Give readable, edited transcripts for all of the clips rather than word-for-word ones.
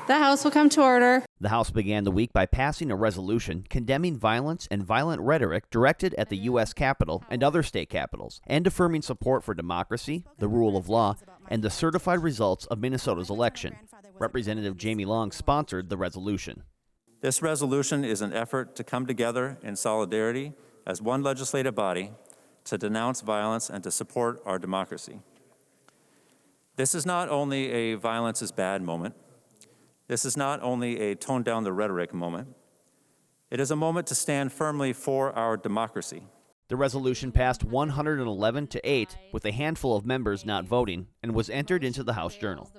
The House will come to order. The House began the week by passing a resolution condemning violence and violent rhetoric directed at the U.S. Capitol and other state capitals, and affirming support for democracy, the rule of law, and the certified results of Minnesota's election. Representative Jamie Long sponsored the resolution. This resolution is an effort to come together in solidarity as one legislative body to denounce violence and to support our democracy. This is not only a violence is bad moment. This is not only a tone down the rhetoric moment. It is a moment to stand firmly for our democracy. The resolution passed 111 to 8, with a handful of members not voting, and was entered into the House Journal.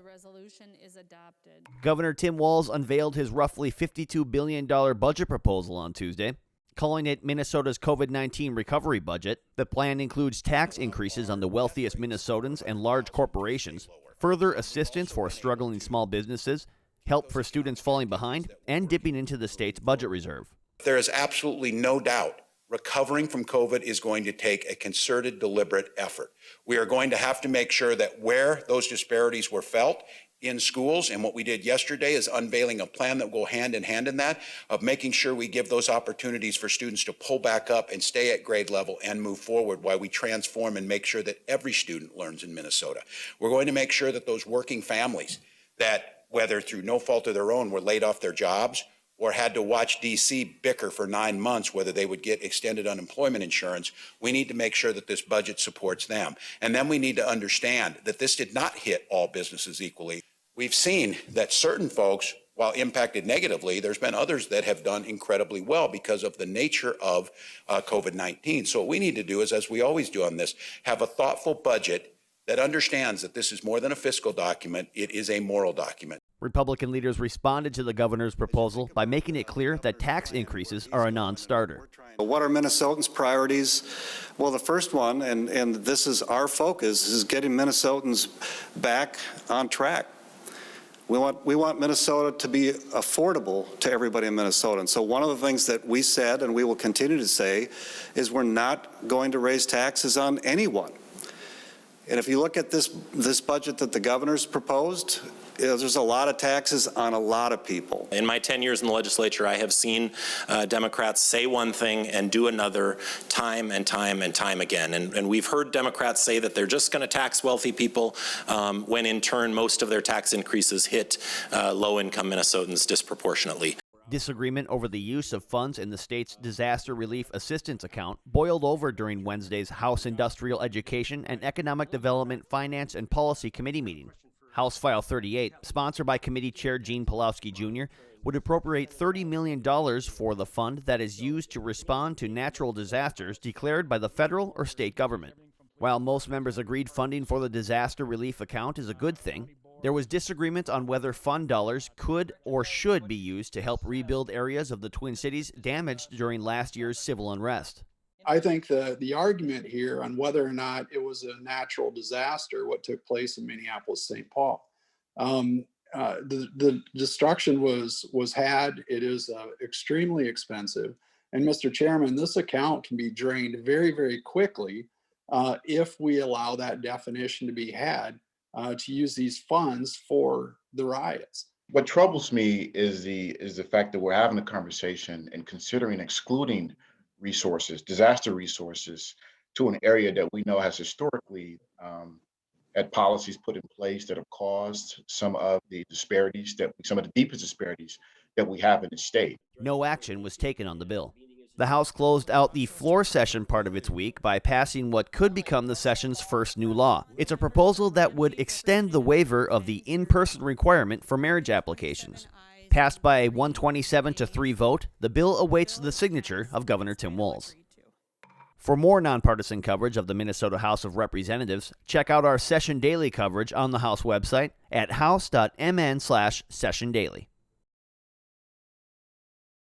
Governor Tim Walz unveiled his roughly $52 billion budget proposal on Tuesday, calling it Minnesota's COVID-19 recovery budget. The plan includes tax increases on the wealthiest Minnesotans and large corporations, further assistance for struggling small businesses, help for students falling behind, and dipping into the state's budget reserve. There is absolutely no doubt recovering from COVID is going to take a concerted, deliberate effort. We are going to have to make sure that where those disparities were felt in schools, and what we did yesterday is unveiling a plan that will go hand in hand in that, of making sure we give those opportunities for students to pull back up and stay at grade level and move forward while we transform and make sure that every student learns in Minnesota. We're going to make sure that those working families that, whether through no fault of their own, were laid off their jobs or had to watch DC bicker for 9 months whether they would get extended unemployment insurance, we need to make sure that this budget supports them. And then we need to understand that this did not hit all businesses equally. We've seen that certain folks, while impacted negatively, there's been others that have done incredibly well because of the nature of COVID-19. So what we need to do is, as we always do on this, have a thoughtful budget that understands that this is more than a fiscal document, it is a moral document. Republican leaders responded to the governor's proposal by making it clear that tax increases are a non-starter. What are Minnesotans' priorities? Well, the first one, and this is our focus, is getting Minnesotans back on track. We want Minnesota to be affordable to everybody in Minnesota. And so one of the things that we said, and we will continue to say, is we're not going to raise taxes on anyone. And if you look at this budget that the governor's proposed, there's a lot of taxes on a lot of people. In my 10 years in the legislature, I have seen Democrats say one thing and do another time and time and time again. And we've heard Democrats say that they're just going to tax wealthy people when in turn most of their tax increases hit low-income Minnesotans disproportionately. Disagreement over the use of funds in the state's disaster relief assistance account boiled over during Wednesday's House Industrial Education and Economic Development Finance and Policy Committee meeting. House File 38, sponsored by Committee Chair Gene Pawlowski Jr., would appropriate $30 million for the fund that is used to respond to natural disasters declared by the federal or state government. While most members agreed funding for the disaster relief account is a good thing, there was disagreement on whether fund dollars could or should be used to help rebuild areas of the Twin Cities damaged during last year's civil unrest. I think the argument here on whether or not it was a natural disaster, what took place in Minneapolis, St. Paul, the destruction was had. It is extremely expensive. And Mr. Chairman, this account can be drained very, very quickly if we allow that definition to be had to use these funds for the riots. What troubles me is the fact that we're having a conversation and considering excluding resources, disaster resources, to an area that we know has historically had policies put in place that have caused some of the deepest disparities that we have in the state. No action was taken on the bill. The House closed out the floor session part of its week by passing what could become the session's first new law. It's a proposal that would extend the waiver of the in-person requirement for marriage applications. Passed by a 127-3 vote, the bill awaits the signature of Governor Tim Walz. For more nonpartisan coverage of the Minnesota House of Representatives, check out our Session Daily coverage on the House website at house.mn/sessiondaily.